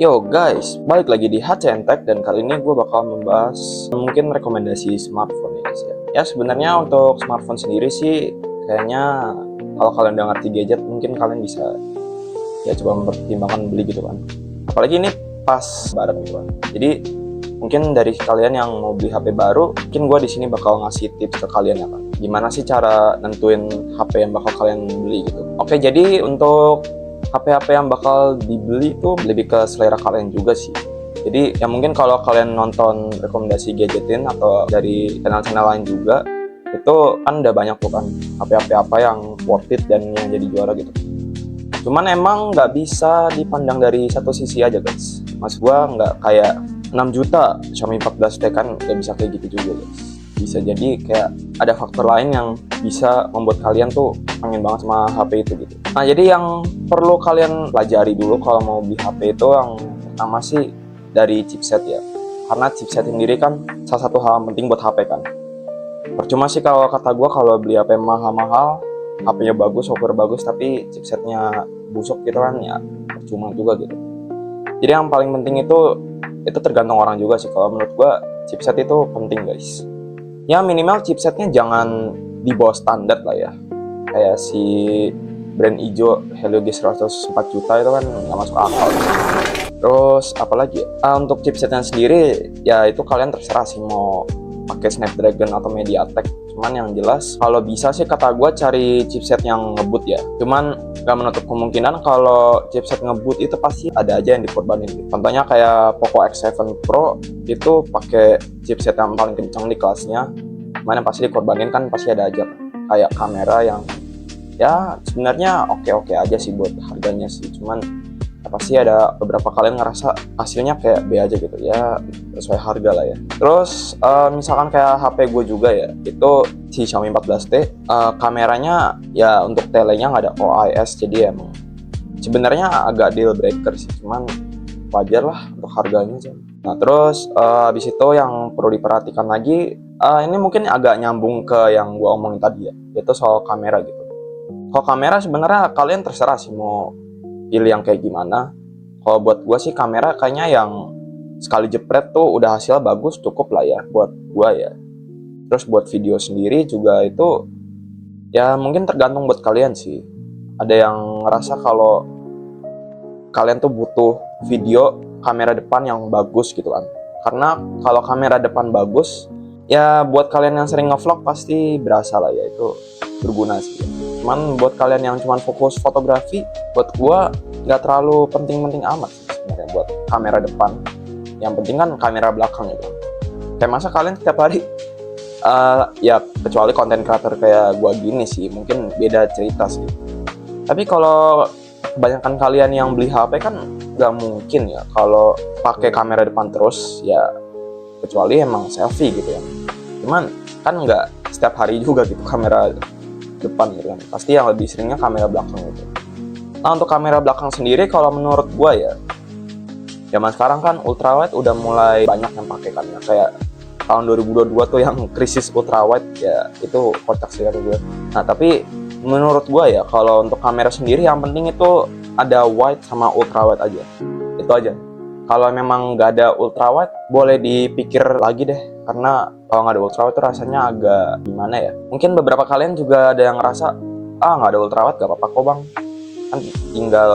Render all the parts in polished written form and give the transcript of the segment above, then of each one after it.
Yo guys, balik lagi di HCN Tech dan kali ini gue bakal membahas mungkin rekomendasi smartphone ya guys ya. Ya sebenarnya untuk smartphone sendiri sih kayaknya kalau kalian udah ngerti gadget mungkin kalian bisa ya coba mempertimbangkan beli gitu kan. Apalagi ini pas bareng gitu kan. Jadi mungkin dari kalian yang mau beli HP baru, mungkin gue di sini bakal ngasih tips ke kalian ya kan. Gimana sih cara nentuin HP yang bakal kalian beli gitu. Oke, jadi untuk HP-HP yang bakal dibeli itu lebih ke selera kalian juga sih. Jadi ya mungkin kalau kalian nonton rekomendasi gadgetin atau dari channel-channel lain juga, itu kan udah banyak tuh kan HP-HP apa yang worth it dan yang jadi juara gitu. Cuman emang nggak bisa dipandang dari satu sisi aja guys. Mas gua nggak kayak 6 juta Xiaomi 14T kan nggak bisa kayak gitu juga guys. Bisa jadi kayak ada faktor lain yang bisa membuat kalian tuh pengen banget sama HP itu gitu. Nah jadi yang perlu kalian pelajari dulu kalau mau beli HP itu yang pertama sih dari chipset ya. Karena chipset sendiri kan salah satu hal penting buat HP kan. Percuma sih kalau kata gue kalau beli HP mahal-mahal, HP-nya bagus, software bagus, tapi chipsetnya busuk gitu kan ya percuma juga gitu. Jadi yang paling penting itu tergantung orang juga sih. Kalau menurut gue chipset itu penting guys. Ya minimal chipsetnya jangan di bawah standar lah ya. Kayak si brand hijau Helio G104 juta itu kan nggak masuk akal. Terus apalagi untuk chipsetnya sendiri ya itu kalian terserah sih mau pakai Snapdragon atau MediaTek. Cuman yang jelas kalau bisa sih kata gue cari chipset yang ngebut ya. Cuman gak menutup kemungkinan kalau chipset ngebut itu pasti ada aja yang dikorbanin. Contohnya kayak Poco X7 Pro itu pakai chipset yang paling kencang di kelasnya. Mana pasti dikorbanin kan pasti ada aja kayak kamera yang ya sebenarnya oke aja sih buat harganya sih. Cuman ya pasti ada beberapa kalian ngerasa hasilnya kayak B aja gitu ya, sesuai harga lah ya. Terus misalkan kayak HP gue juga ya, itu si Xiaomi 14T kameranya ya untuk telenya nggak ada OIS, jadi emang sebenarnya agak deal breaker sih, cuman wajar lah untuk harganya aja. Nah terus habis itu yang perlu diperhatikan lagi, ini mungkin agak nyambung ke yang gue omongin tadi ya, itu soal kamera gitu. Kalau kamera sebenarnya kalian terserah sih mau pilih yang kayak gimana. Kalau buat gue sih kamera kayaknya yang sekali jepret tuh udah hasil bagus cukup lah ya buat gue ya. Terus buat video sendiri juga itu ya mungkin tergantung buat kalian sih. Ada yang ngerasa kalau kalian tuh butuh video kamera depan yang bagus gitu kan. Karena kalau kamera depan bagus ya buat kalian yang sering ngevlog pasti berasa lah ya, itu berguna sih. Cuman buat kalian yang cuma fokus fotografi, buat gua nggak terlalu penting-penting amat sih sebenarnya buat kamera depan. Yang penting kan kamera belakang gitu. Kayak masa kalian setiap hari ya kecuali konten creator kayak gua gini sih, mungkin beda cerita sih. Tapi kalau kebanyakan kalian yang beli HP kan nggak mungkin ya kalau pakai kamera depan terus ya, kecuali emang selfie gitu ya. Cuman kan nggak setiap hari juga gitu kamera depan gitu kan, pasti yang lebih seringnya kamera belakang gitu. Nah untuk kamera belakang sendiri kalau menurut gua ya zaman sekarang kan ultrawide udah mulai banyak yang pakai kan ya, kayak tahun 2022 tuh yang krisis ultrawide ya, itu kocak sih kata gue. Nah tapi menurut gua ya kalau untuk kamera sendiri yang penting itu ada wide sama ultrawide aja, itu aja. Kalau memang nggak ada ultrawide boleh dipikir lagi deh, karena kalau nggak ada ultrawide itu rasanya agak gimana ya. Mungkin beberapa kalian juga ada yang ngerasa nggak ada ultrawide gak apa-apa kok bang, kan tinggal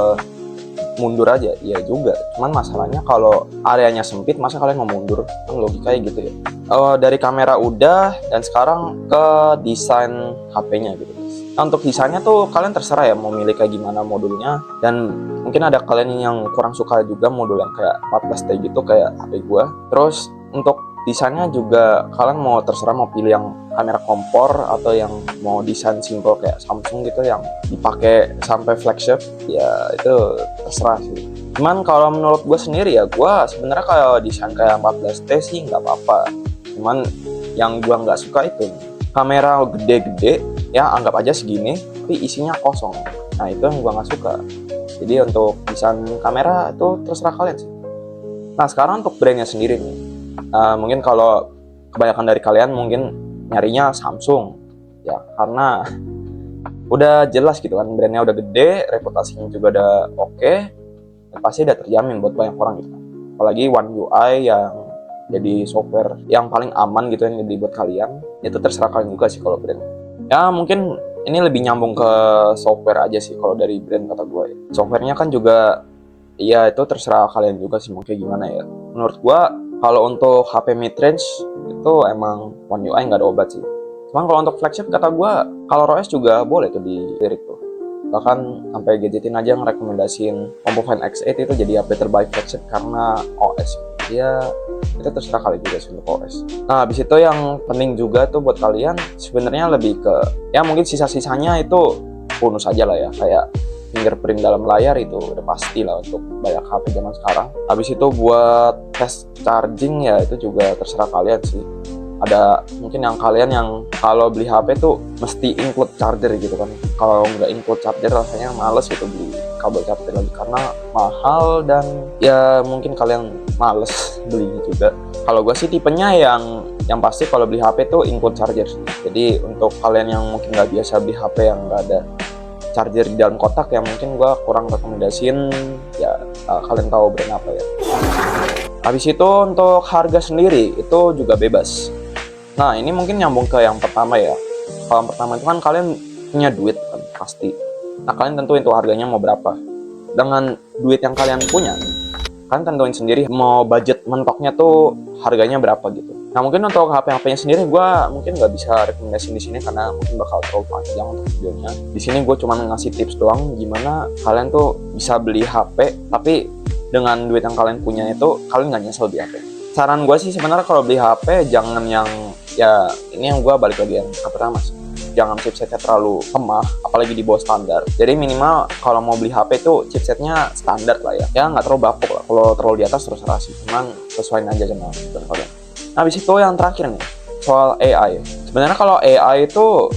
mundur aja. Iya juga, cuman masalahnya kalau areanya sempit masa kalian mau mundur, kan logikanya gitu ya. Dari kamera udah, dan sekarang ke desain HP-nya gitu. Nah untuk desainnya tuh kalian terserah ya mau milih kayak gimana modulnya, dan mungkin ada kalian yang kurang suka juga modul yang kayak 14T gitu kayak HP gua. Terus untuk desainnya juga kalian mau terserah mau pilih yang kamera kompor atau yang mau desain simple kayak Samsung gitu yang dipakai sampai flagship, ya itu terserah sih. Cuman kalau menurut gue sendiri ya, gue sebenarnya kalau desain kayak 14T sih nggak apa-apa. Cuman yang gue nggak suka itu kamera gede-gede ya, anggap aja segini tapi isinya kosong. Nah itu yang gue nggak suka. Jadi untuk desain kamera itu terserah kalian sih. Nah sekarang untuk brandnya sendiri nih, mungkin kalau kebanyakan dari kalian mungkin nyarinya Samsung ya, karena udah jelas gitu kan, brandnya udah gede, reputasinya juga udah oke. ya pasti udah terjamin buat banyak orang gitu kan. Apalagi One UI yang jadi software yang paling aman gitu yang dibuat kalian, itu terserah kalian juga sih kalau brand. Ya mungkin ini lebih nyambung ke software aja sih kalau dari brand kata gue ya. Softwarenya kan juga ya itu terserah kalian juga sih mau kayak gimana ya. Menurut gue kalau untuk HP mid-range itu emang One UI nggak ada obat sih. Cuman kalau untuk flagship kata gue Color OS juga boleh tuh dilirik tuh. Bahkan sampai gadgetin aja ngerekomendasiin Oppo Find X8 itu jadi HP terbaik flagship karena OS. Ya itu terserah kalian juga sih untuk OS. Nah habis itu yang penting juga tuh buat kalian sebenarnya lebih ke ya mungkin sisa-sisanya itu bonus aja lah ya, kayak fingerprint dalam layar itu udah pasti lah untuk banyak HP zaman sekarang. Habis itu buat fast charging ya itu juga terserah kalian sih. Ada mungkin yang kalian yang kalau beli HP tuh mesti include charger gitu kan. Kalau nggak include charger rasanya males gitu beli kabel charger lagi karena mahal dan ya mungkin kalian males belinya juga. Kalau gue sih tipenya yang pasti kalau beli HP tuh include charger sih. Jadi untuk kalian yang mungkin nggak biasa beli HP yang nggak ada charger di dalam kotak ya mungkin gue kurang rekomendasiin ya kalian tahu brand apa ya. Habis itu untuk harga sendiri itu juga bebas. Nah ini mungkin nyambung ke yang pertama ya. Kalau yang pertama itu kan kalian punya duit kan pasti. Nah kalian tentuin tuh harganya mau berapa. Dengan duit yang kalian punya, kalian tentuin sendiri mau budget mentoknya tuh harganya berapa gitu. Nah mungkin untuk HP-nya sendiri gue mungkin nggak bisa rekomendasi di sini karena mungkin bakal terlalu panjang untuk videonya. Di sini gue cuma ngasih tips doang gimana kalian tuh bisa beli HP tapi dengan duit yang kalian punya itu kalian nggak nyesel beli HP. Saran gue sih sebenarnya kalau beli HP jangan yang ya ini yang gue balik lagi yang pertama sih. Jangan chipsetnya terlalu lemah, apalagi di bawah standar. Jadi minimal kalau mau beli HP tuh chipsetnya standar lah ya. Ya nggak terlalu bapuk lah. Kalau terlalu di atas terserah sih. Cuman sesuaiin aja sama kalian. Nah, habis itu yang terakhir nih soal AI. Sebenarnya kalau AI itu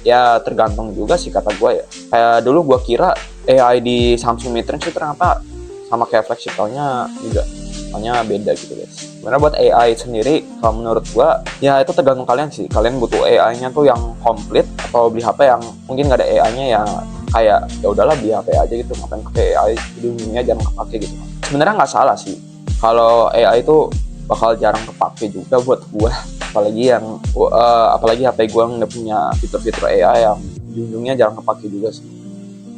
ya tergantung juga sih kata gue ya. Kayak dulu gue kira AI di Samsung Midrange itu ternyata sama kayak flagship, taunya juga. Taunya beda gitu guys. Sebenarnya buat AI sendiri kalau menurut gua ya itu tergantung kalian sih. Kalian butuh AI-nya tuh yang komplit atau beli HP yang mungkin nggak ada AI-nya ya kayak ya udahlah beli HP aja gitu, ngapain pakai AI, jadi ujungnya jarang kepake gitu. Sebenarnya nggak salah sih kalau AI itu bakal jarang kepake juga buat gua, apalagi HP gua nggak punya fitur-fitur AI yang ujungnya jarang kepake juga sih.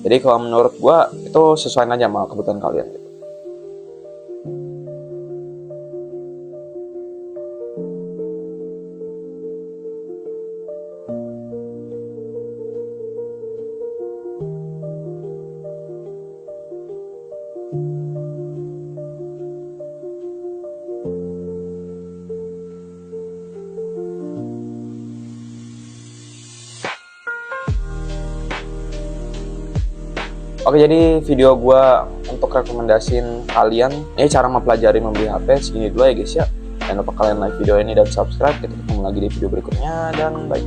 Jadi kalau menurut gua itu sesuai aja sama kebutuhan kalian gitu. Oke, jadi video gue untuk rekomendasiin kalian ini cara mempelajari membeli HP segini dulu ya guys ya. Jangan lupa kalian like video ini dan subscribe. Kita ketemu lagi di video berikutnya dan bye.